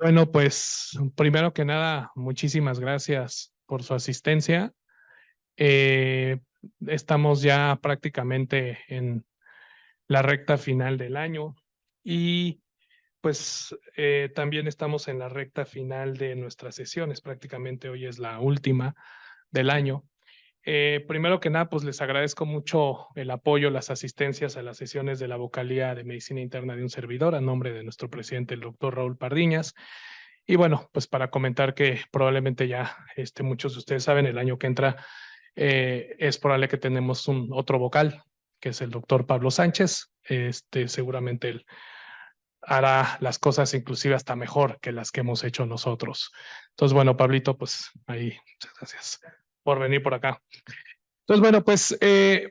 Bueno, pues primero que nada, muchísimas gracias por su asistencia. Eh, Estamos ya prácticamente en la recta final del año y pues también estamos en la recta final de nuestras sesiones. Prácticamente hoy es la última del año. Primero que nada, pues les agradezco mucho el apoyo, las asistencias a las sesiones de la vocalía de medicina interna de un servidor a nombre de nuestro presidente, el doctor Raúl Pardiñas. Y bueno, pues para comentar que probablemente ya muchos de ustedes saben, el año que entra es probable que tenemos un otro vocal, que es el doctor Pablo Sánchez. Seguramente él hará las cosas inclusive hasta mejor que las que hemos hecho nosotros. Entonces, bueno, Pablito, pues ahí, muchas gracias por venir por acá. Entonces, bueno, pues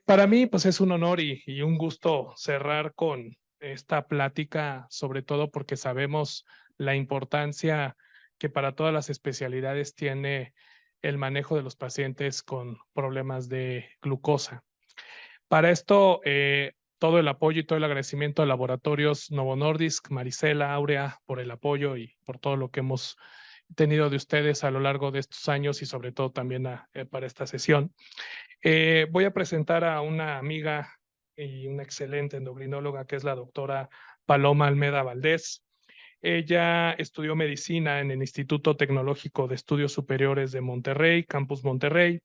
para mí pues es un honor y un gusto cerrar con esta plática, sobre todo porque sabemos la importancia que para todas las especialidades tiene el manejo de los pacientes con problemas de glucosa. Para esto, todo el apoyo y todo el agradecimiento a Laboratorios Novo Nordisk, Marisela, Aurea, por el apoyo y por todo lo que hemos tenido de ustedes a lo largo de estos años y sobre todo también para esta sesión. Voy a presentar a una amiga y una excelente endocrinóloga que es la doctora Paloma Almeda Valdés. Ella estudió medicina en el Instituto Tecnológico de Estudios Superiores de Monterrey, Campus Monterrey.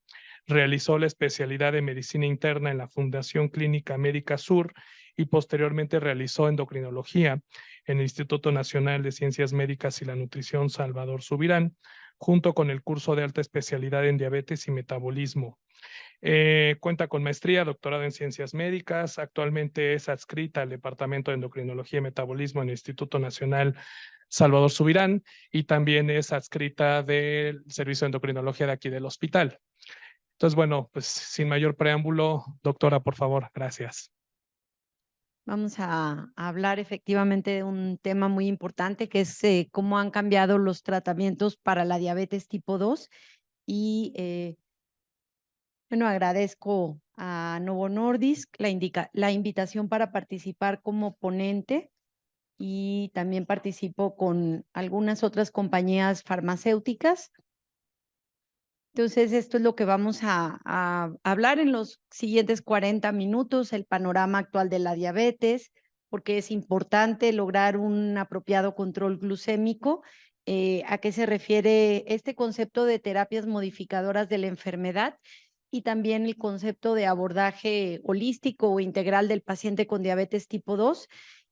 Realizó la especialidad de medicina interna en la Fundación Clínica Médica Sur y posteriormente realizó endocrinología en el Instituto Nacional de Ciencias Médicas y la Nutrición Salvador Subirán, junto con el curso de alta especialidad en diabetes y metabolismo. Cuenta con maestría, doctorado en ciencias médicas. Actualmente es adscrita al Departamento de Endocrinología y Metabolismo en el Instituto Nacional Salvador Subirán y también es adscrita del Servicio de Endocrinología de aquí del hospital. Entonces, bueno, pues sin mayor preámbulo, doctora, por favor, gracias. Vamos a hablar efectivamente de un tema muy importante que es cómo han cambiado los tratamientos para la diabetes tipo 2 y bueno, agradezco a Novo Nordisk la invitación para participar como ponente y también participo con algunas otras compañías farmacéuticas. Entonces, esto es lo que vamos a hablar en los siguientes 40 minutos, el panorama actual de la diabetes, porque es importante lograr un apropiado control glucémico. ¿A qué se refiere este concepto de terapias modificadoras de la enfermedad? Y también el concepto de abordaje holístico o integral del paciente con diabetes tipo 2.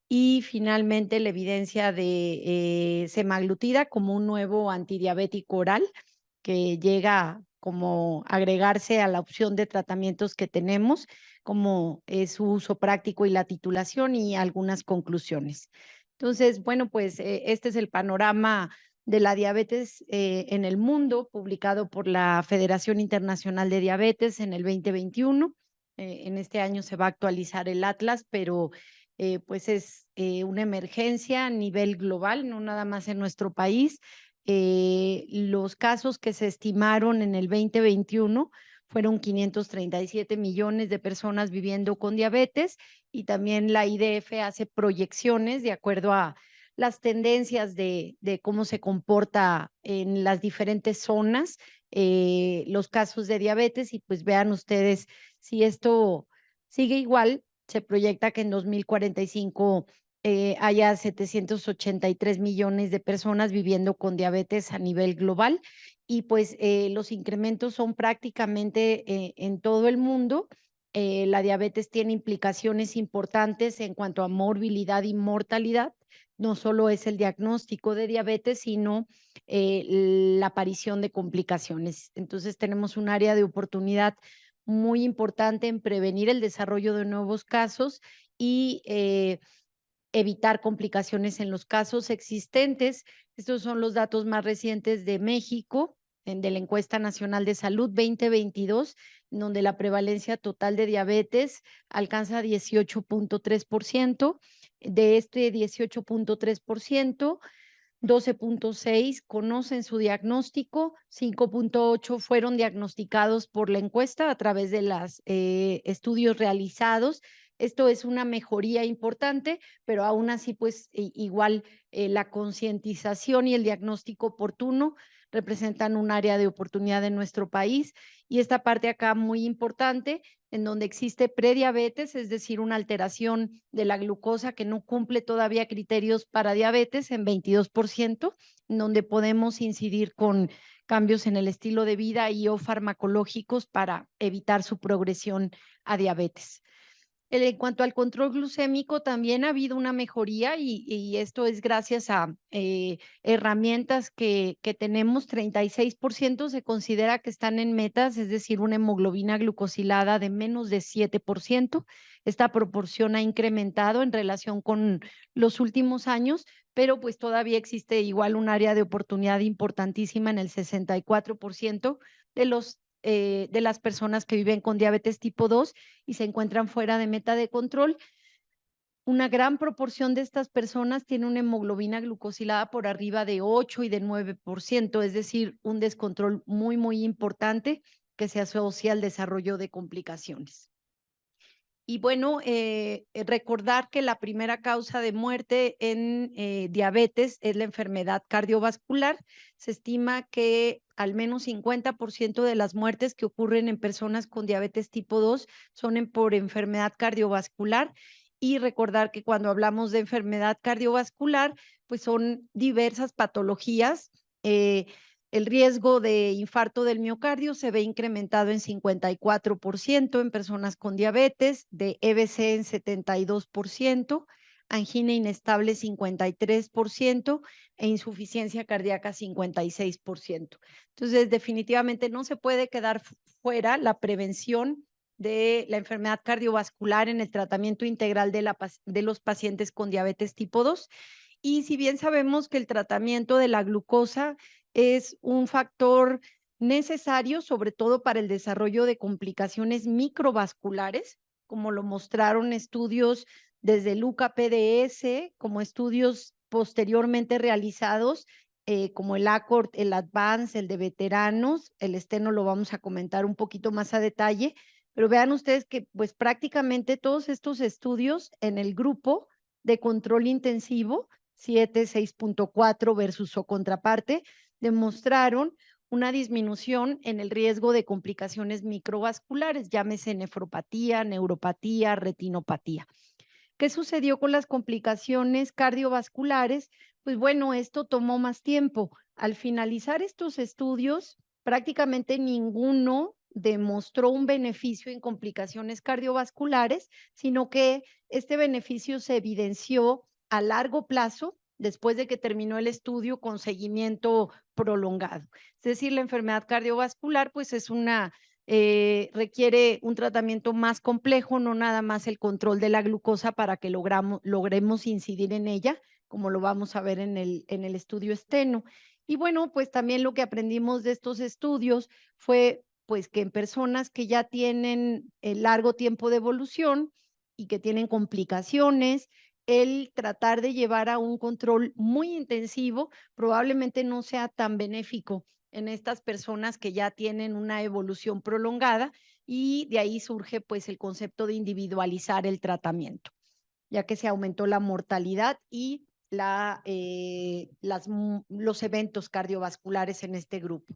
Y finalmente la evidencia de semaglutida como un nuevo antidiabético oral que llega como agregarse a la opción de tratamientos que tenemos, como es su uso práctico y la titulación y algunas conclusiones. Entonces, bueno, pues este es el panorama de la diabetes en el mundo, publicado por la Federación Internacional de Diabetes en el 2021. En este año se va a actualizar el Atlas, pero pues es una emergencia a nivel global, no nada más en nuestro país. Los casos que se estimaron en el 2021 fueron 537 millones de personas viviendo con diabetes y también la IDF hace proyecciones de acuerdo a las tendencias de cómo se comporta en las diferentes zonas los casos de diabetes y pues vean ustedes si esto sigue igual, se proyecta que en 2045 haya 783 millones de personas viviendo con diabetes a nivel global y pues los incrementos son prácticamente en todo el mundo. La diabetes tiene implicaciones importantes en cuanto a morbilidad y mortalidad. No solo es el diagnóstico de diabetes, sino la aparición de complicaciones. Entonces tenemos un área de oportunidad muy importante en prevenir el desarrollo de nuevos casos y evitar complicaciones en los casos existentes. Estos son los datos más recientes de México, de la Encuesta Nacional de Salud 2022, donde la prevalencia total de diabetes alcanza 18.3%. De este 18.3%, 12.6 conocen su diagnóstico, 5.8 fueron diagnosticados por la encuesta a través de los estudios realizados Esto es una mejoría importante, pero aún así, pues igual la concientización y el diagnóstico oportuno representan un área de oportunidad en nuestro país. Y esta parte acá muy importante, en donde existe prediabetes, es decir, una alteración de la glucosa que no cumple todavía criterios para diabetes en 22%, en donde podemos incidir con cambios en el estilo de vida y o farmacológicos para evitar su progresión a diabetes. En cuanto al control glucémico, también ha habido una mejoría y esto es gracias a herramientas que tenemos. 36% se considera que están en metas, es decir, una hemoglobina glucosilada de menos de 7%. Esta proporción ha incrementado en relación con los últimos años, pero pues todavía existe igual un área de oportunidad importantísima en el 64% de las personas que viven con diabetes tipo 2 y se encuentran fuera de meta de control. Una gran proporción de estas personas tiene una hemoglobina glucosilada por arriba de 8 y de 9%, es decir, un descontrol muy, muy importante que se asocia al desarrollo de complicaciones. Y bueno, recordar que la primera causa de muerte en diabetes es la enfermedad cardiovascular. Se estima que al menos 50% de las muertes que ocurren en personas con diabetes tipo 2 son por enfermedad cardiovascular. Y recordar que cuando hablamos de enfermedad cardiovascular, pues son diversas patologías. El riesgo de infarto del miocardio se ve incrementado en 54% en personas con diabetes, de EBC en 72%, angina inestable 53% e insuficiencia cardíaca 56%. Entonces, definitivamente no se puede quedar fuera la prevención de la enfermedad cardiovascular en el tratamiento integral de los pacientes con diabetes tipo 2. Y si bien sabemos que el tratamiento de la glucosa es un factor necesario, sobre todo para el desarrollo de complicaciones microvasculares, como lo mostraron estudios desde el UCA-PDS, como estudios posteriormente realizados, como el ACORD, el ADVANCE, el de veteranos. El esteno lo vamos a comentar un poquito más a detalle, pero vean ustedes que pues prácticamente todos estos estudios en el grupo de control intensivo, 7, 6.4 versus su contraparte, demostraron una disminución en el riesgo de complicaciones microvasculares, llámese nefropatía, neuropatía, retinopatía. ¿Qué sucedió con las complicaciones cardiovasculares? Pues bueno, esto tomó más tiempo. Al finalizar estos estudios, prácticamente ninguno demostró un beneficio en complicaciones cardiovasculares, sino que este beneficio se evidenció a largo plazo después de que terminó el estudio con seguimiento prolongado. Es decir, la enfermedad cardiovascular pues es requiere un tratamiento más complejo, no nada más el control de la glucosa para que logremos incidir en ella, como lo vamos a ver en el estudio esteno. Y bueno, pues también lo que aprendimos de estos estudios fue pues que en personas que ya tienen largo tiempo de evolución y que tienen complicaciones, el tratar de llevar a un control muy intensivo probablemente no sea tan benéfico en estas personas que ya tienen una evolución prolongada, y de ahí surge pues el concepto de individualizar el tratamiento, ya que se aumentó la mortalidad y los eventos cardiovasculares en este grupo.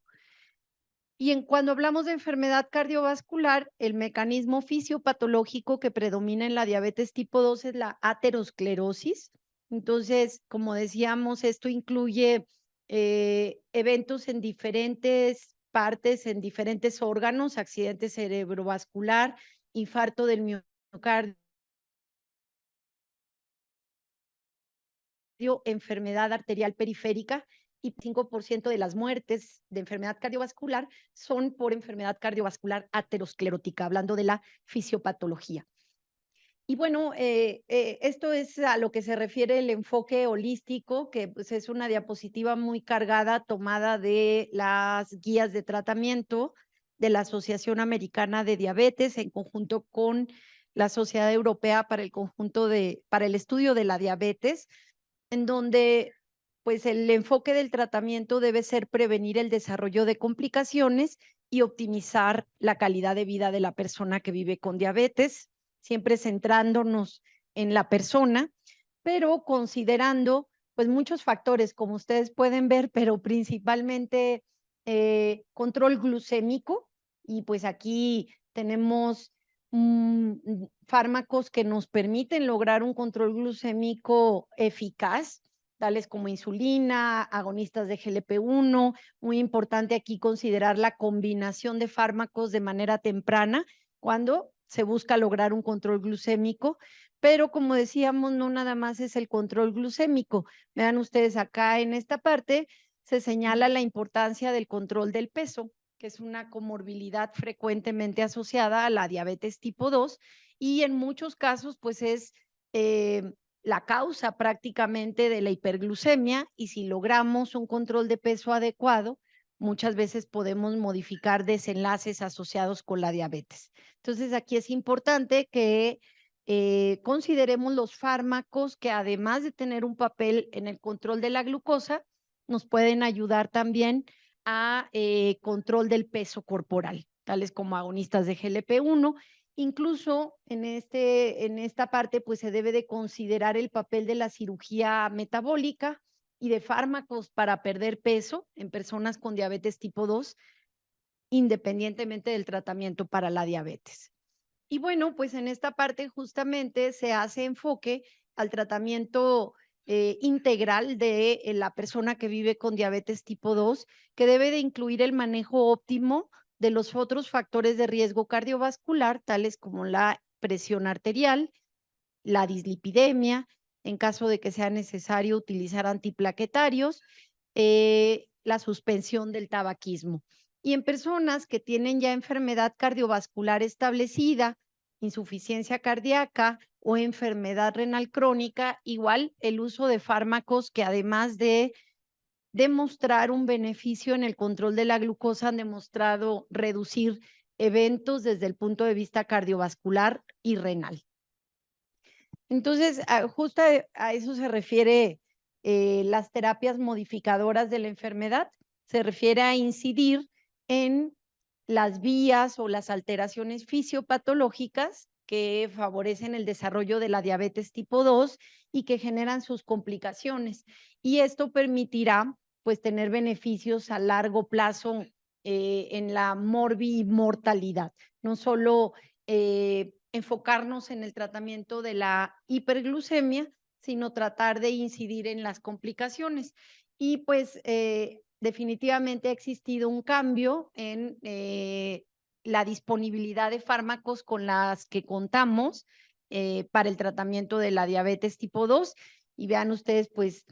Y cuando hablamos de enfermedad cardiovascular, el mecanismo fisiopatológico que predomina en la diabetes tipo 2 es la aterosclerosis. Entonces, como decíamos, esto incluye eventos en diferentes partes, en diferentes órganos, accidente cerebrovascular, infarto del miocardio, enfermedad arterial periférica, y 5% de las muertes de enfermedad cardiovascular son por enfermedad cardiovascular aterosclerótica, hablando de la fisiopatología. Y bueno, esto es a lo que se refiere el enfoque holístico, que pues, es una diapositiva muy cargada, tomada de las guías de tratamiento de la Asociación Americana de Diabetes, en conjunto con la Sociedad Europea para el Estudio de la Diabetes, en donde pues el enfoque del tratamiento debe ser prevenir el desarrollo de complicaciones y optimizar la calidad de vida de la persona que vive con diabetes. siempre centrándonos en la persona, pero considerando pues muchos factores, como ustedes pueden ver, pero principalmente control glucémico, y pues aquí tenemos fármacos que nos permiten lograr un control glucémico eficaz, tales como insulina, agonistas de GLP-1. Muy importante aquí considerar la combinación de fármacos de manera temprana cuando se busca lograr un control glucémico, pero como decíamos, no nada más es el control glucémico. Vean ustedes acá en esta parte, se señala la importancia del control del peso, que es una comorbilidad frecuentemente asociada a la diabetes tipo 2 y en muchos casos pues es la causa prácticamente de la hiperglucemia, y si logramos un control de peso adecuado, muchas veces podemos modificar desenlaces asociados con la diabetes. Entonces aquí es importante que consideremos los fármacos que, además de tener un papel en el control de la glucosa, nos pueden ayudar también a control del peso corporal, tales como agonistas de GLP-1. Incluso en esta parte, pues se debe de considerar el papel de la cirugía metabólica y de fármacos para perder peso en personas con diabetes tipo 2, independientemente del tratamiento para la diabetes. Y bueno, pues en esta parte justamente se hace enfoque al tratamiento integral de la persona que vive con diabetes tipo 2, que debe de incluir el manejo óptimo de los otros factores de riesgo cardiovascular, tales como la presión arterial, la dislipidemia, en caso de que sea necesario utilizar antiplaquetarios, la suspensión del tabaquismo. Y en personas que tienen ya enfermedad cardiovascular establecida, insuficiencia cardíaca o enfermedad renal crónica, igual el uso de fármacos que, además de demostrar un beneficio en el control de la glucosa, han demostrado reducir eventos desde el punto de vista cardiovascular y renal. Entonces, justo a eso se refiere las terapias modificadoras de la enfermedad. Se refiere a incidir en las vías o las alteraciones fisiopatológicas que favorecen el desarrollo de la diabetes tipo 2 y que generan sus complicaciones. Y esto permitirá pues tener beneficios a largo plazo en la morbimortalidad, no solo enfocarnos en el tratamiento de la hiperglucemia, sino tratar de incidir en las complicaciones. Y pues definitivamente ha existido un cambio en la disponibilidad de fármacos con las que contamos para el tratamiento de la diabetes tipo 2. Y vean ustedes, pues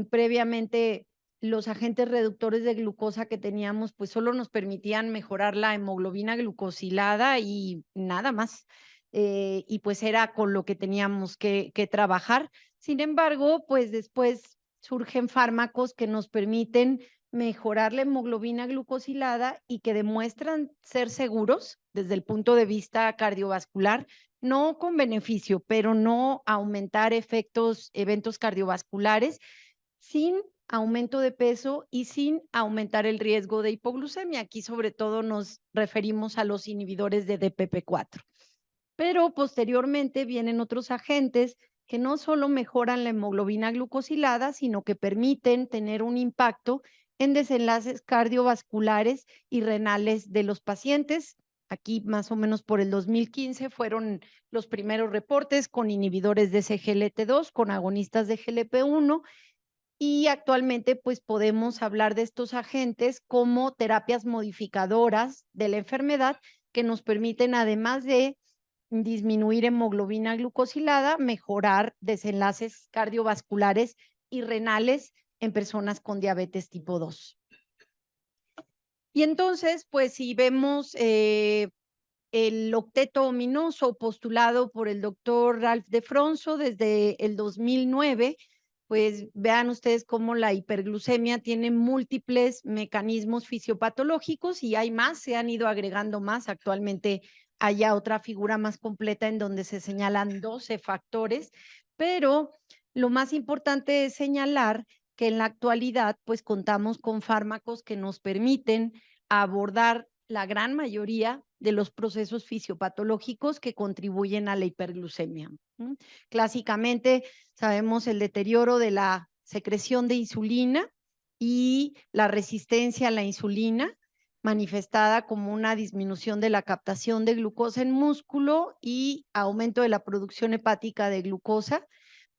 previamente los agentes reductores de glucosa que teníamos, pues solo nos permitían mejorar la hemoglobina glucosilada y nada más. Y pues era con lo que teníamos que trabajar. Sin embargo, pues después surgen fármacos que nos permiten mejorar la hemoglobina glucosilada y que demuestran ser seguros desde el punto de vista cardiovascular, no con beneficio, pero no aumentar eventos cardiovasculares sin aumento de peso y sin aumentar el riesgo de hipoglucemia. Aquí sobre todo nos referimos a los inhibidores de DPP-4. Pero posteriormente vienen otros agentes que no solo mejoran la hemoglobina glucosilada, sino que permiten tener un impacto en desenlaces cardiovasculares y renales de los pacientes. Aquí más o menos por el 2015 fueron los primeros reportes con inhibidores de SGLT2, con agonistas de GLP-1, y actualmente pues podemos hablar de estos agentes como terapias modificadoras de la enfermedad que nos permiten, además de disminuir hemoglobina glucosilada, mejorar desenlaces cardiovasculares y renales en personas con diabetes tipo 2. Y entonces, pues si vemos el octeto ominoso postulado por el doctor Ralph Defronzo desde el 2009, pues vean ustedes cómo la hiperglucemia tiene múltiples mecanismos fisiopatológicos y hay más, se han ido agregando más. Actualmente hay ya otra figura más completa en donde se señalan 12 factores, pero lo más importante es señalar que en la actualidad pues contamos con fármacos que nos permiten abordar la gran mayoría de los procesos fisiopatológicos que contribuyen a la hiperglucemia. Clásicamente sabemos el deterioro de la secreción de insulina y la resistencia a la insulina, manifestada como una disminución de la captación de glucosa en músculo y aumento de la producción hepática de glucosa,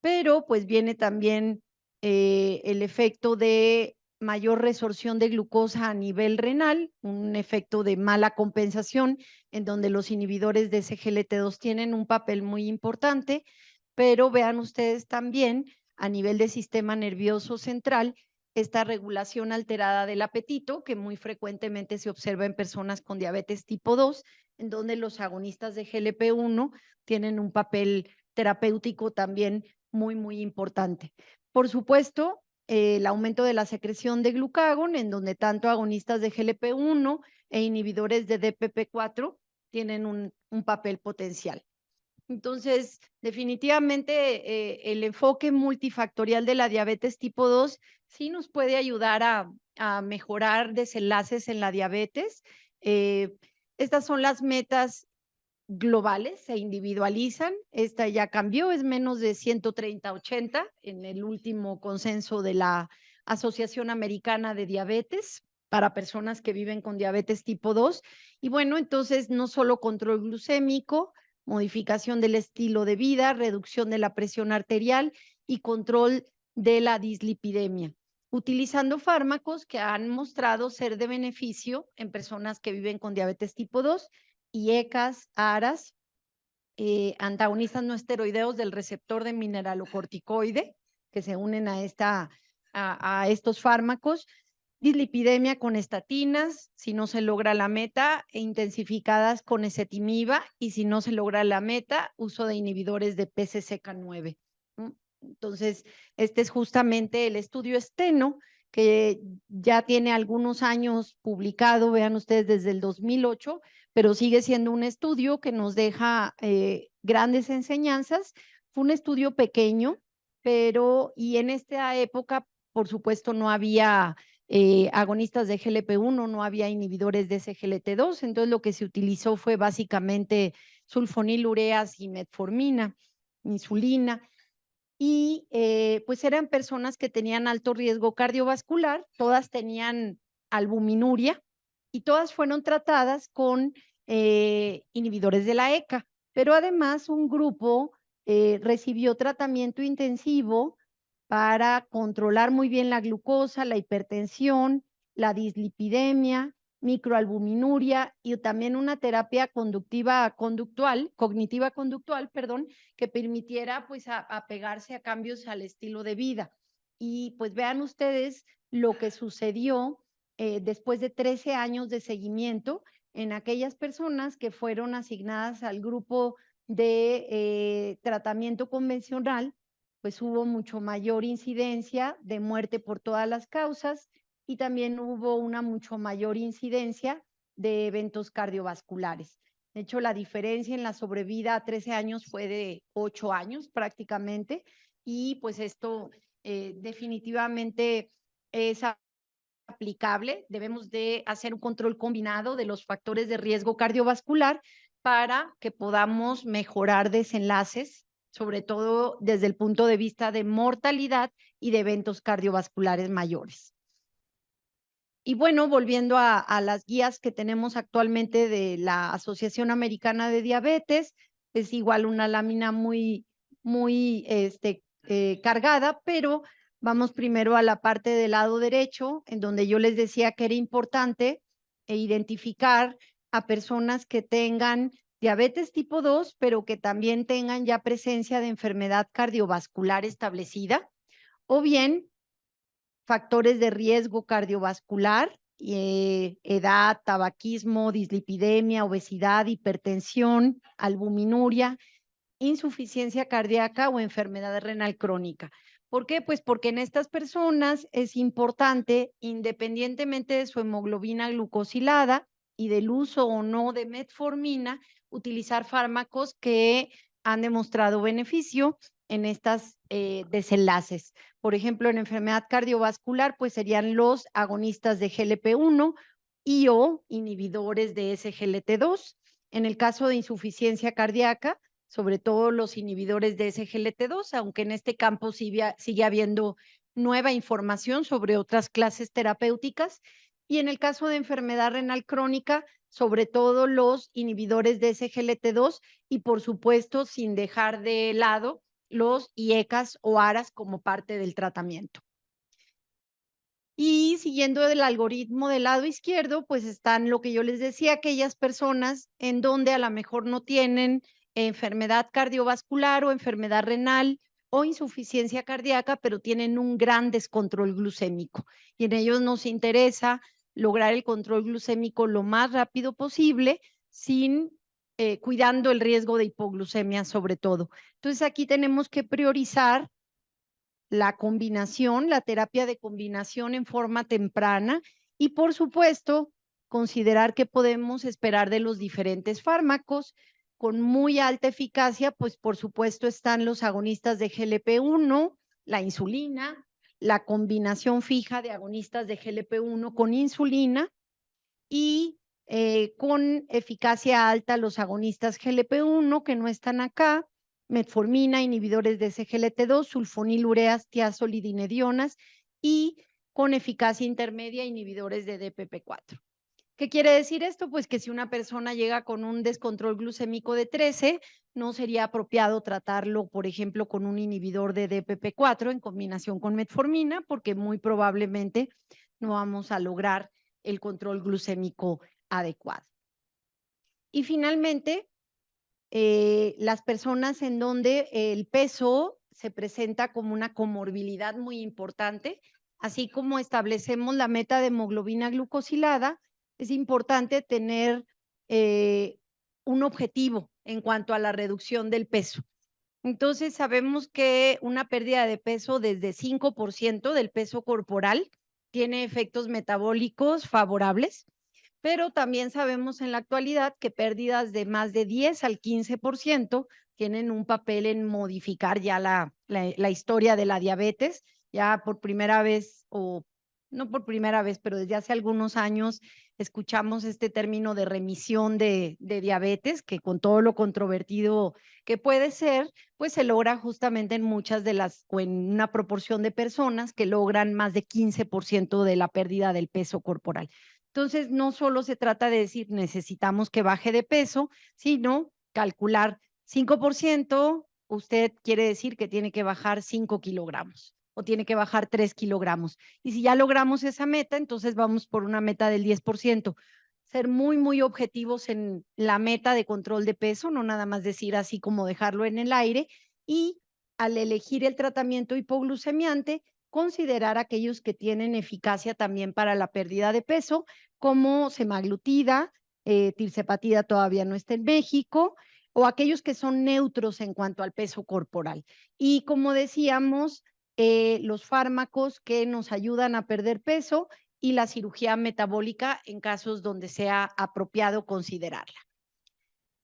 pero pues viene también el efecto de mayor resorción de glucosa a nivel renal, un efecto de mala compensación en donde los inhibidores de SGLT2 tienen un papel muy importante, pero vean ustedes también a nivel del sistema nervioso central esta regulación alterada del apetito que muy frecuentemente se observa en personas con diabetes tipo 2, en donde los agonistas de GLP-1 tienen un papel terapéutico también muy importante. Por supuesto, el aumento de la secreción de glucagón, en donde tanto agonistas de GLP-1 e inhibidores de DPP-4 tienen un papel potencial. Entonces, definitivamente el enfoque multifactorial de la diabetes tipo 2 sí nos puede ayudar a mejorar desenlaces en la diabetes. Estas son las metas globales, se individualizan. Esta ya cambió, es menos de 130/80 en el último consenso de la Asociación Americana de Diabetes para personas que viven con diabetes tipo 2. Y bueno, entonces no solo control glucémico, modificación del estilo de vida, reducción de la presión arterial y control de la dislipidemia, utilizando fármacos que han mostrado ser de beneficio en personas que viven con diabetes tipo 2, IECAS, ARAS, antagonistas no esteroideos del receptor de mineralocorticoide, que se unen a estos fármacos, dislipidemia con estatinas, si no se logra la meta, e intensificadas con ezetimiba, y si no se logra la meta, uso de inhibidores de PCSK9. Entonces, este es justamente el estudio Steno, que ya tiene algunos años publicado, vean ustedes, desde el 2008, pero sigue siendo un estudio que nos deja grandes enseñanzas. Fue un estudio pequeño, y en esta época, por supuesto, no había agonistas de GLP-1, no había inhibidores de SGLT2, entonces lo que se utilizó fue básicamente sulfonilureas y metformina, insulina, y pues eran personas que tenían alto riesgo cardiovascular, todas tenían albuminuria y todas fueron tratadas con inhibidores de la ECA, pero además un grupo recibió tratamiento intensivo para controlar muy bien la glucosa, la hipertensión, la dislipidemia, microalbuminuria y también una terapia cognitiva conductual, perdón, que permitiera pues apegarse a cambios al estilo de vida. Y pues vean ustedes lo que sucedió después de 13 años de seguimiento en aquellas personas que fueron asignadas al grupo de tratamiento convencional, pues hubo mucho mayor incidencia de muerte por todas las causas y también hubo una mucho mayor incidencia de eventos cardiovasculares. De hecho, la diferencia en la sobrevida a 13 años fue de 8 años prácticamente, y pues esto definitivamente es aplicable. Debemos de hacer un control combinado de los factores de riesgo cardiovascular para que podamos mejorar desenlaces, sobre todo desde el punto de vista de mortalidad y de eventos cardiovasculares mayores. Y bueno, volviendo a las guías que tenemos actualmente de la Asociación Americana de Diabetes, es igual una lámina muy cargada, pero vamos primero a la parte del lado derecho, en donde yo les decía que era importante identificar a personas que tengan diabetes tipo 2, pero que también tengan ya presencia de enfermedad cardiovascular establecida, o bien factores de riesgo cardiovascular, edad, tabaquismo, dislipidemia, obesidad, hipertensión, albuminuria, insuficiencia cardíaca o enfermedad renal crónica. ¿Por qué? Pues porque en estas personas es importante, independientemente de su hemoglobina glucosilada y del uso o no de metformina, utilizar fármacos que han demostrado beneficio en estas desenlaces. Por ejemplo, en enfermedad cardiovascular, pues serían los agonistas de GLP-1 y o inhibidores de SGLT2. En el caso de insuficiencia cardíaca, sobre todo los inhibidores de SGLT2, aunque en este campo sigue habiendo nueva información sobre otras clases terapéuticas. Y en el caso de enfermedad renal crónica, sobre todo los inhibidores de SGLT2 y por supuesto sin dejar de lado los IECAS o ARAS como parte del tratamiento. Y siguiendo el algoritmo del lado izquierdo, pues están lo que yo les decía, aquellas personas en donde a lo mejor no tienen enfermedad cardiovascular o enfermedad renal o insuficiencia cardíaca, pero tienen un gran descontrol glucémico. Y en ellos nos interesa lograr el control glucémico lo más rápido posible, sin cuidando el riesgo de hipoglucemia sobre todo. Entonces aquí tenemos que priorizar la combinación, la terapia de combinación en forma temprana y, por supuesto, considerar qué podemos esperar de los diferentes fármacos. Con muy alta eficacia, pues por supuesto están los agonistas de GLP-1, la insulina, la combinación fija de agonistas de GLP-1 con insulina y con eficacia alta los agonistas GLP-1 que no están acá, metformina, inhibidores de SGLT2, sulfonilureas, tiazolidinedionas y con eficacia intermedia, inhibidores de DPP4. ¿Qué quiere decir esto? Pues que si una persona llega con un descontrol glucémico de 13, no sería apropiado tratarlo, por ejemplo, con un inhibidor de DPP4 en combinación con metformina, porque muy probablemente no vamos a lograr el control glucémico adecuado. Y finalmente, las personas en donde el peso se presenta como una comorbilidad muy importante, así como establecemos la meta de hemoglobina glucosilada, es importante tener un objetivo en cuanto a la reducción del peso. Entonces, sabemos que una pérdida de peso desde 5% del peso corporal tiene efectos metabólicos favorables, pero también sabemos en la actualidad que pérdidas de más de 10 al 15% tienen un papel en modificar ya la historia de la diabetes. Ya por primera vez, o no por primera vez, pero desde hace algunos años escuchamos este término de remisión de diabetes, que con todo lo controvertido que puede ser, pues se logra justamente en muchas de las, o en una proporción de personas que logran más de 15% de la pérdida del peso corporal. Entonces, no solo se trata de decir necesitamos que baje de peso, sino calcular 5%, usted quiere decir que tiene que bajar 5 kilogramos o tiene que bajar 3 kilogramos. Y si ya logramos esa meta, entonces vamos por una meta del 10%. Ser muy, muy objetivos en la meta de control de peso, no nada más decir así como dejarlo en el aire. Y al elegir el tratamiento hipoglucemiante, considerar aquellos que tienen eficacia también para la pérdida de peso, como semaglutida, tirzepatida todavía no está en México, o aquellos que son neutros en cuanto al peso corporal. Y como decíamos, los fármacos que nos ayudan a perder peso y la cirugía metabólica en casos donde sea apropiado considerarla.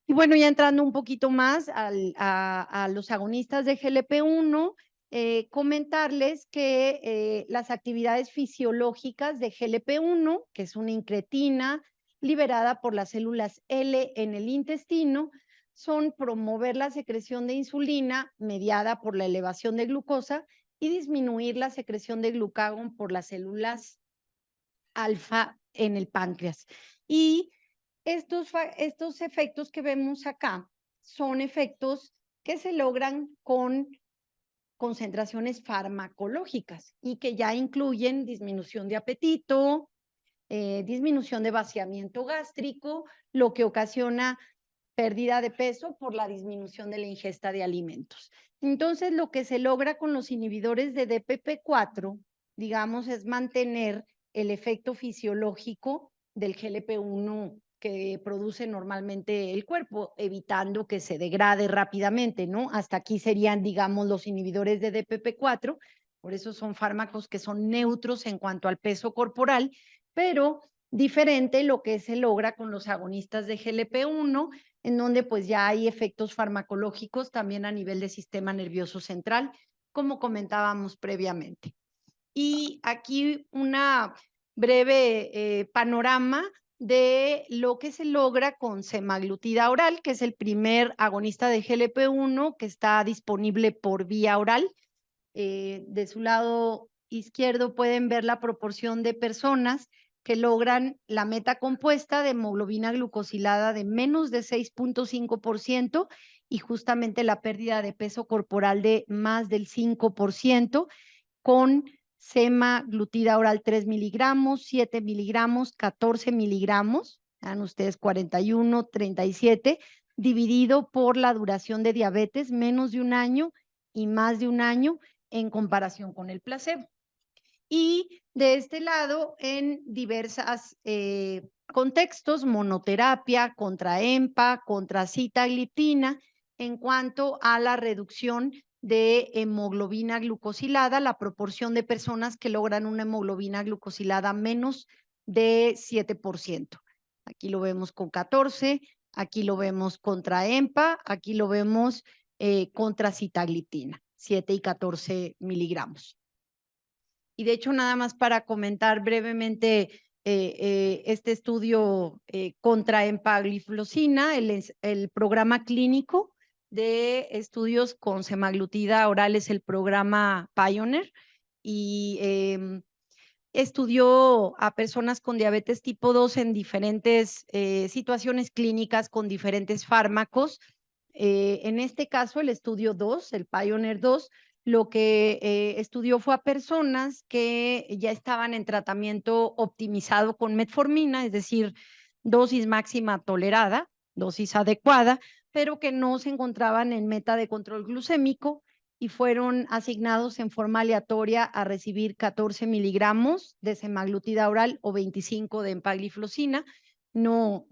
Y bueno, ya entrando un poquito más a los agonistas de GLP-1, comentarles que las actividades fisiológicas de GLP-1, que es una incretina liberada por las células L en el intestino, son promover la secreción de insulina mediada por la elevación de glucosa y disminuir la secreción de glucagón por las células alfa en el páncreas. Y estos efectos que vemos acá son efectos que se logran con concentraciones farmacológicas y que ya incluyen disminución de apetito, disminución de vaciamiento gástrico, lo que ocasiona pérdida de peso por la disminución de la ingesta de alimentos. Entonces, lo que se logra con los inhibidores de DPP4, digamos, es mantener el efecto fisiológico del GLP-1 que produce normalmente el cuerpo, evitando que se degrade rápidamente, ¿no? Hasta aquí serían, digamos, los inhibidores de DPP4, por eso son fármacos que son neutros en cuanto al peso corporal, pero diferente lo que se logra con los agonistas de GLP-1, en donde pues ya hay efectos farmacológicos también a nivel del sistema nervioso central, como comentábamos previamente. Y aquí una breve panorama de lo que se logra con semaglutida oral, que es el primer agonista de GLP-1 que está disponible por vía oral. De su lado izquierdo pueden ver la proporción de personas que logran la meta compuesta de hemoglobina glucosilada de menos de 6.5% y justamente la pérdida de peso corporal de más del 5% con semaglutida oral 3 miligramos, 7 miligramos, 14 miligramos, vean ustedes 41, 37, dividido por la duración de diabetes, menos de un año y más de un año en comparación con el placebo. Y de este lado, en diversos contextos, monoterapia, contra EMPA, contra sitagliptina, en cuanto a la reducción de hemoglobina glucosilada, la proporción de personas que logran una hemoglobina glucosilada menos de 7%. Aquí lo vemos con 14, aquí lo vemos contra EMPA, aquí lo vemos contra sitagliptina, 7 y 14 miligramos. Y de hecho, nada más para comentar brevemente este estudio contra empagliflozina, el programa clínico de estudios con semaglutida oral es el programa Pioneer y estudió a personas con diabetes tipo 2 en diferentes situaciones clínicas con diferentes fármacos. En este caso, el estudio 2, el Pioneer 2, lo que estudió fue a personas que ya estaban en tratamiento optimizado con metformina, es decir, dosis máxima tolerada, dosis adecuada, pero que no se encontraban en meta de control glucémico y fueron asignados en forma aleatoria a recibir 14 miligramos de semaglutida oral o 25 de empagliflozina. No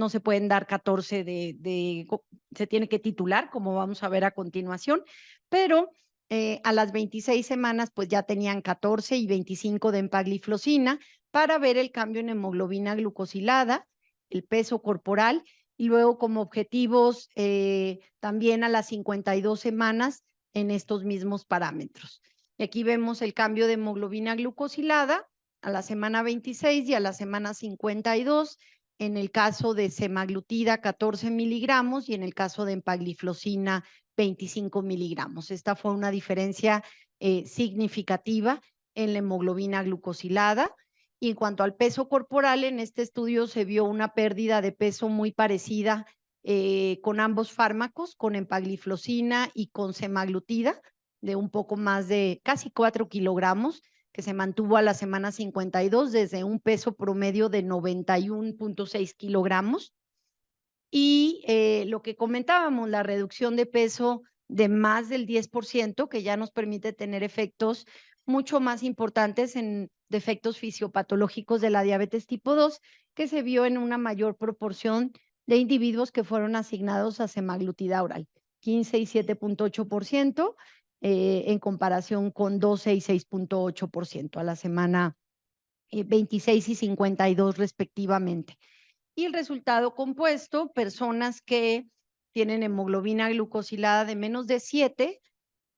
se pueden dar 14 se tiene que titular, como vamos a ver a continuación, pero a las 26 semanas pues ya tenían 14 y 25 de empagliflozina para ver el cambio en hemoglobina glucosilada, el peso corporal y luego como objetivos también a las 52 semanas en estos mismos parámetros. Y aquí vemos el cambio de hemoglobina glucosilada a la semana 26 y a la semana 52, en el caso de semaglutida 14 miligramos y en el caso de empagliflozina 25 miligramos. Esta fue una diferencia significativa en la hemoglobina glucosilada. Y en cuanto al peso corporal, en este estudio se vio una pérdida de peso muy parecida con ambos fármacos, con empagliflozina y con semaglutida, de un poco más de casi 4 kilogramos, que se mantuvo a la semana 52 desde un peso promedio de 91.6 kilogramos. Y lo que comentábamos, la reducción de peso de más del 10%, que ya nos permite tener efectos mucho más importantes en defectos fisiopatológicos de la diabetes tipo 2, que se vio en una mayor proporción de individuos que fueron asignados a semaglutida oral, 15 y 7.8%, en comparación con 12 y 6.8% a la semana 26 y 52 respectivamente. Y el resultado compuesto, personas que tienen hemoglobina glucosilada de menos de 7,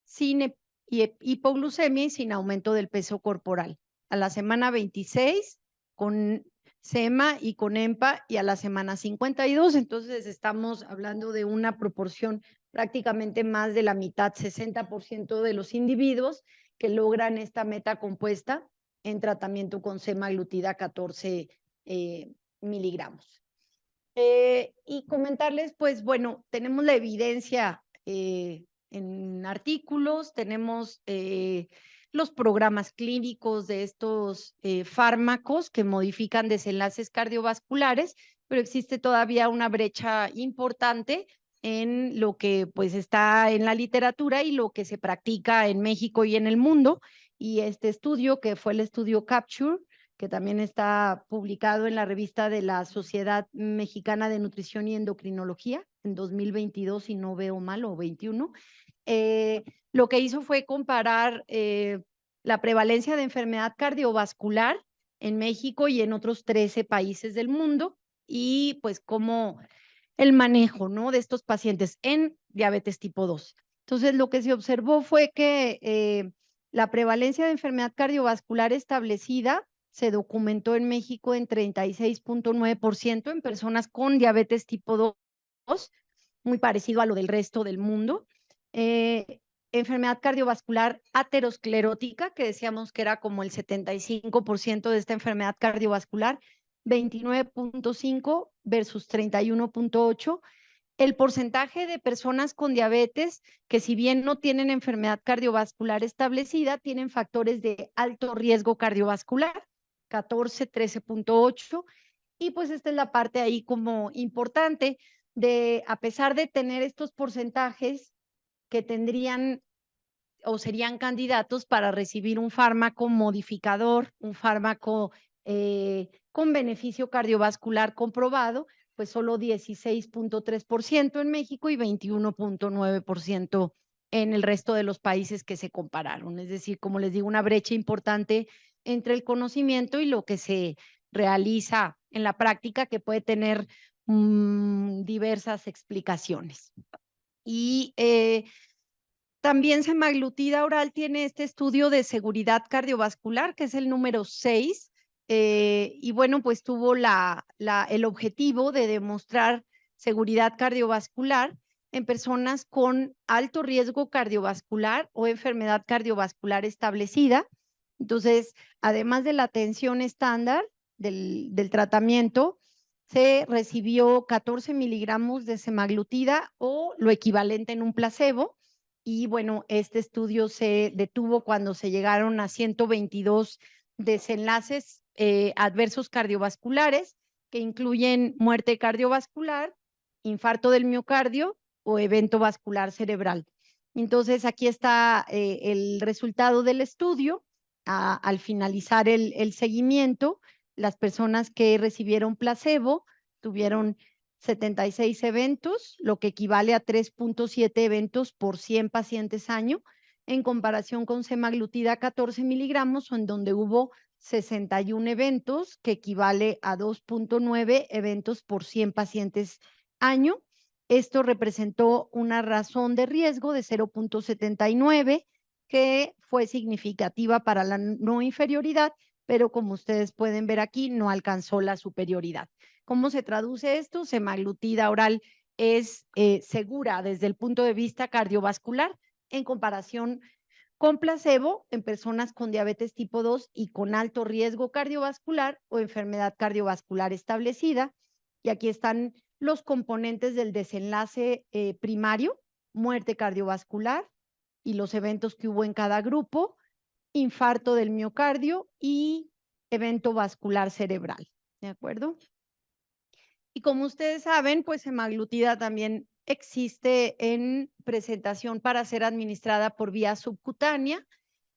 sin hipoglucemia y sin aumento del peso corporal. A la semana 26 con SEMA y con EMPA y a la semana 52, entonces estamos hablando de una proporción prácticamente más de la mitad, 60% de los individuos que logran esta meta compuesta en tratamiento con semaglutida 14 miligramos. Y comentarles, pues bueno, tenemos la evidencia en artículos, tenemos los programas clínicos de estos fármacos que modifican desenlaces cardiovasculares, pero existe todavía una brecha importante en lo que pues está en la literatura y lo que se practica en México y en el mundo. Y este estudio, que fue el estudio CAPTURE, que también está publicado en la revista de la Sociedad Mexicana de Nutrición y Endocrinología en 2022, si no veo mal, o 21. Lo que hizo fue comparar la prevalencia de enfermedad cardiovascular en México y en otros 13 países del mundo y pues cómo el manejo, ¿no?, de estos pacientes en diabetes tipo 2. Entonces, lo que se observó fue que la prevalencia de enfermedad cardiovascular establecida se documentó en México en 36.9% en personas con diabetes tipo 2, muy parecido a lo del resto del mundo. Enfermedad cardiovascular aterosclerótica, que decíamos que era como el 75% de esta enfermedad cardiovascular, 29.5 versus 31.8. El porcentaje de personas con diabetes que, si bien no tienen enfermedad cardiovascular establecida, tienen factores de alto riesgo cardiovascular, 14, 13.8. Y pues esta es la parte ahí como importante de, a pesar de tener estos porcentajes que tendrían o serían candidatos para recibir un fármaco modificador, un fármaco con beneficio cardiovascular comprobado, pues solo 16.3% en México y 21.9% en el resto de los países que se compararon. Es decir, como les digo, una brecha importante entre el conocimiento y lo que se realiza en la práctica, que puede tener diversas explicaciones. Y también semaglutida oral tiene este estudio de seguridad cardiovascular, que es el número 6, y bueno, pues tuvo el objetivo de demostrar seguridad cardiovascular en personas con alto riesgo cardiovascular o enfermedad cardiovascular establecida. Entonces, además de la atención estándar del tratamiento, se recibió 14 miligramos de semaglutida o lo equivalente en un placebo. Y bueno, este estudio se detuvo cuando se llegaron a 122 desenlaces adversos cardiovasculares, que incluyen muerte cardiovascular, infarto del miocardio o evento vascular cerebral. Entonces, aquí está el resultado del estudio. Al finalizar el seguimiento, las personas que recibieron placebo tuvieron 76 eventos, lo que equivale a 3.7 eventos por 100 pacientes año, en comparación con semaglutida 14 miligramos, en donde hubo 61 eventos, que equivale a 2.9 eventos por 100 pacientes año. Esto representó una razón de riesgo de 0.79, que fue significativa para la no inferioridad, pero como ustedes pueden ver aquí, no alcanzó la superioridad. ¿Cómo se traduce esto? Semaglutida oral es segura desde el punto de vista cardiovascular en comparación con placebo en personas con diabetes tipo 2 y con alto riesgo cardiovascular o enfermedad cardiovascular establecida. Y aquí están los componentes del desenlace primario: muerte cardiovascular y los eventos que hubo en cada grupo, infarto del miocardio y evento vascular cerebral. ¿De acuerdo? Y como ustedes saben, pues semaglutida también existe en presentación para ser administrada por vía subcutánea.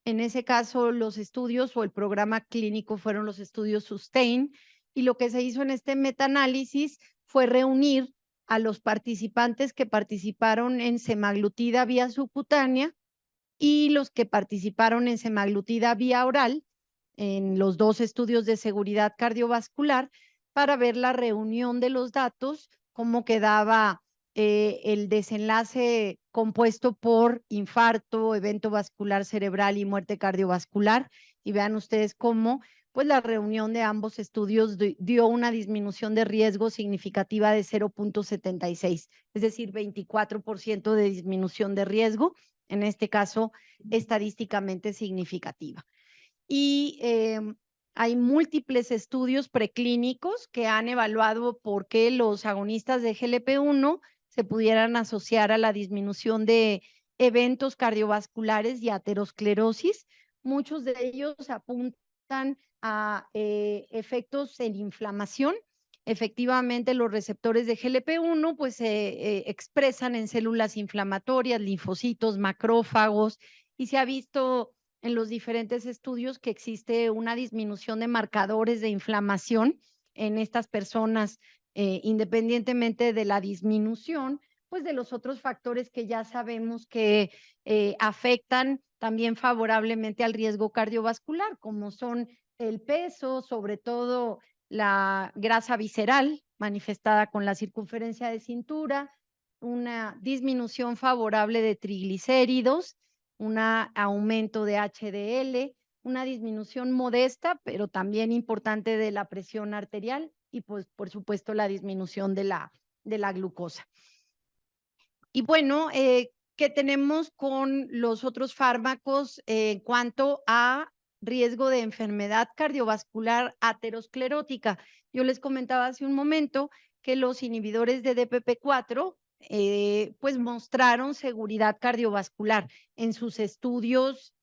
En ese caso, los estudios o el programa clínico fueron los estudios SUSTAIN, y lo que se hizo en este metaanálisis fue reunir a los participantes que participaron en semaglutida vía subcutánea y los que participaron en semaglutida vía oral en los dos estudios de seguridad cardiovascular, para ver la reunión de los datos, cómo quedaba el desenlace compuesto por infarto, evento vascular cerebral y muerte cardiovascular. Y vean ustedes cómo pues la reunión de ambos estudios dio una disminución de riesgo significativa de 0.76, es decir, 24% de disminución de riesgo, en este caso estadísticamente significativa. Y hay múltiples estudios preclínicos que han evaluado por qué los agonistas de GLP-1 se pudieran asociar a la disminución de eventos cardiovasculares y aterosclerosis. Muchos de ellos apuntan a efectos en inflamación. Efectivamente, los receptores de GLP-1 pues se expresan en células inflamatorias, linfocitos, macrófagos, y se ha visto en los diferentes estudios que existe una disminución de marcadores de inflamación en estas personas, independientemente de la disminución pues de los otros factores que ya sabemos que afectan también favorablemente al riesgo cardiovascular, como son el peso, sobre todo la grasa visceral manifestada con la circunferencia de cintura, una disminución favorable de triglicéridos, un aumento de HDL, una disminución modesta, pero también importante de la presión arterial y pues por supuesto la disminución de la glucosa. Y bueno, ¿qué tenemos con los otros fármacos en cuanto a riesgo de enfermedad cardiovascular aterosclerótica? Yo les comentaba hace un momento que los inhibidores de DPP-4 pues mostraron seguridad cardiovascular en sus estudios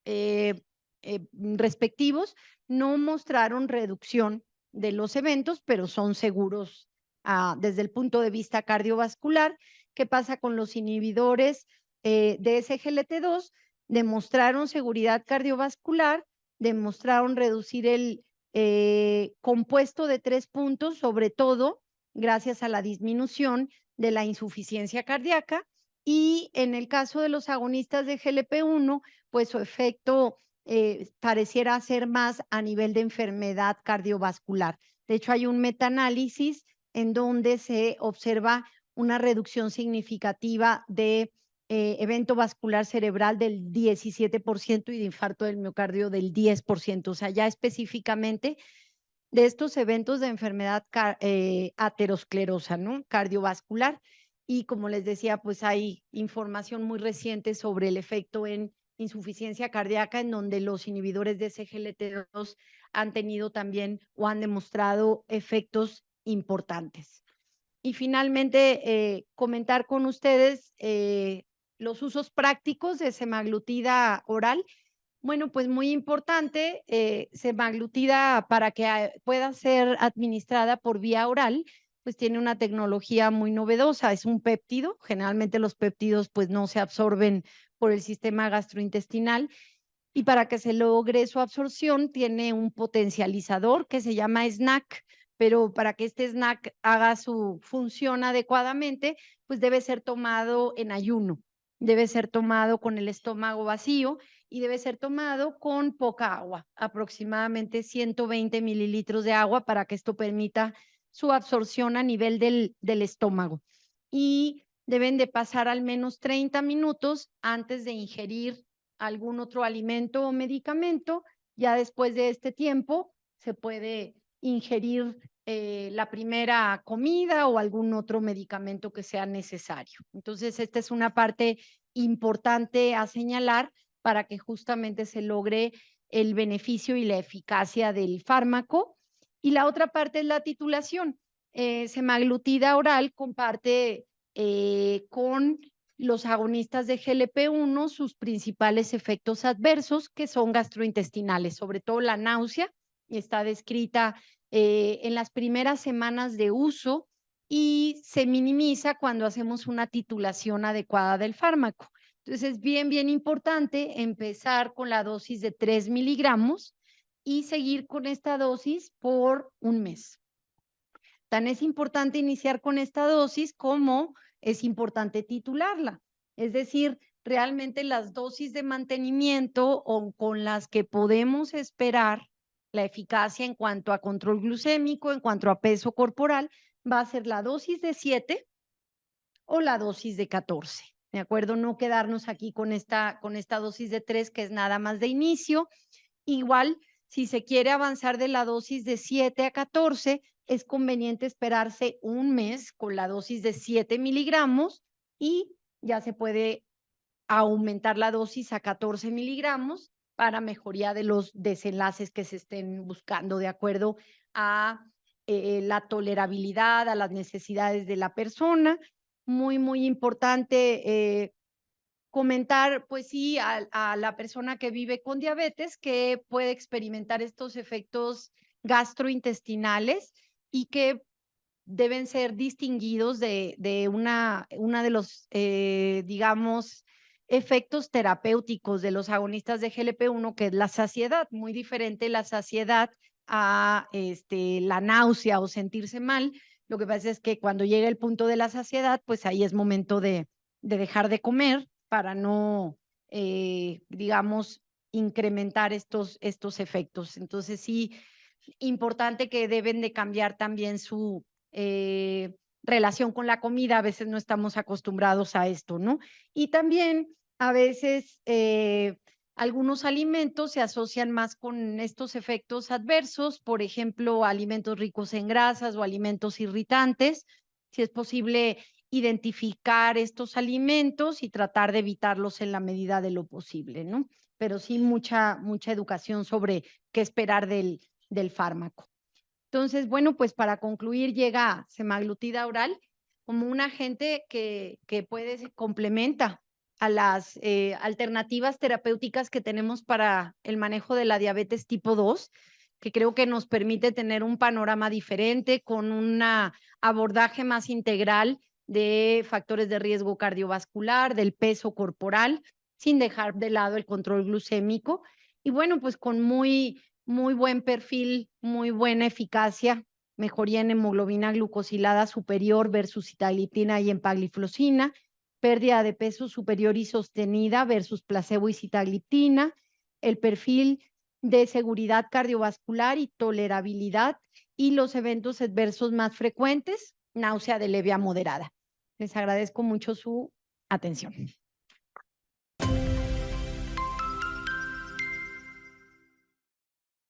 respectivos, no mostraron reducción de los eventos, pero son seguros desde el punto de vista cardiovascular. ¿Qué pasa con los inhibidores de SGLT2? Demostraron seguridad cardiovascular, demostraron reducir el compuesto de 3 puntos, sobre todo gracias a la disminución de la insuficiencia cardíaca. Y en el caso de los agonistas de GLP-1, pues su efecto pareciera ser más a nivel de enfermedad cardiovascular. De hecho, hay un metaanálisis en donde se observa una reducción significativa de evento vascular cerebral del 17% y de infarto del miocardio del 10%. O sea, ya específicamente de estos eventos de enfermedad aterosclerosa, ¿no? Cardiovascular. Y como les decía, pues hay información muy reciente sobre el efecto en insuficiencia cardíaca, en donde los inhibidores de SGLT2 han tenido también o han demostrado efectos importantes. Y finalmente, comentar con ustedes los usos prácticos de semaglutida oral. Bueno, pues muy importante, semaglutida para que pueda ser administrada por vía oral, pues tiene una tecnología muy novedosa, es un péptido, generalmente los péptidos pues no se absorben por el sistema gastrointestinal y para que se logre su absorción tiene un potencializador que se llama SNAC, pero para que este SNAC haga su función adecuadamente, pues debe ser tomado en ayuno, debe ser tomado con el estómago vacío y debe ser tomado con poca agua, aproximadamente 120 mililitros de agua para que esto permita su absorción a nivel del estómago. Y deben de pasar al menos 30 minutos antes de ingerir algún otro alimento o medicamento. Ya después de este tiempo se puede ingerir la primera comida o algún otro medicamento que sea necesario. Entonces, esta es una parte importante a señalar para que justamente se logre el beneficio y la eficacia del fármaco. Y la otra parte es la titulación. Semaglutida oral comparte con los agonistas de GLP-1 sus principales efectos adversos, que son gastrointestinales, sobre todo la náusea, está descrita en las primeras semanas de uso y se minimiza cuando hacemos una titulación adecuada del fármaco. Entonces es bien importante empezar con la dosis de 3 miligramos y seguir con esta dosis por un mes. Tan es importante iniciar con esta dosis como es importante titularla. Es decir, realmente las dosis de mantenimiento o con las que podemos esperar la eficacia en cuanto a control glucémico, en cuanto a peso corporal, va a ser la dosis de 7 o la dosis de 14. ¿De acuerdo? No quedarnos aquí con esta dosis de 3, que es nada más de inicio. Igual, si se quiere avanzar de la dosis de 7 a 14, es conveniente esperarse un mes con la dosis de 7 miligramos y ya se puede aumentar la dosis a 14 miligramos para mejoría de los desenlaces que se estén buscando de acuerdo a la tolerabilidad, a las necesidades de la persona. Muy importante comentar, pues sí, a la persona que vive con diabetes que puede experimentar estos efectos gastrointestinales y que deben ser distinguidos de una de los, digamos, efectos terapéuticos de los agonistas de GLP-1, que es la saciedad, muy diferente la saciedad a la náusea o sentirse mal. Lo que pasa es que cuando llega el punto de la saciedad, pues ahí es momento de dejar de comer para no, digamos, incrementar estos efectos. Entonces, sí, importante que deben de cambiar también su relación con la comida. A veces no estamos acostumbrados a esto, ¿no? Y también a veces Algunos alimentos se asocian más con estos efectos adversos, por ejemplo, alimentos ricos en grasas o alimentos irritantes. Si es posible identificar estos alimentos y tratar de evitarlos en la medida de lo posible, ¿no? Pero sí mucha educación sobre qué esperar del fármaco. Entonces, bueno, pues para concluir, llega semaglutida oral como un agente que puede, complementa a las alternativas terapéuticas que tenemos para el manejo de la diabetes tipo 2, que creo que nos permite tener un panorama diferente con un abordaje más integral de factores de riesgo cardiovascular, del peso corporal, sin dejar de lado el control glucémico. Y bueno, pues con muy buen perfil, muy buena eficacia, mejoría en hemoglobina glucosilada superior versus sitagliptina y empagliflozina, pérdida de peso superior y sostenida versus placebo y sitagliptina, el perfil de seguridad cardiovascular y tolerabilidad y los eventos adversos más frecuentes, náusea de leve a moderada. Les agradezco mucho su atención.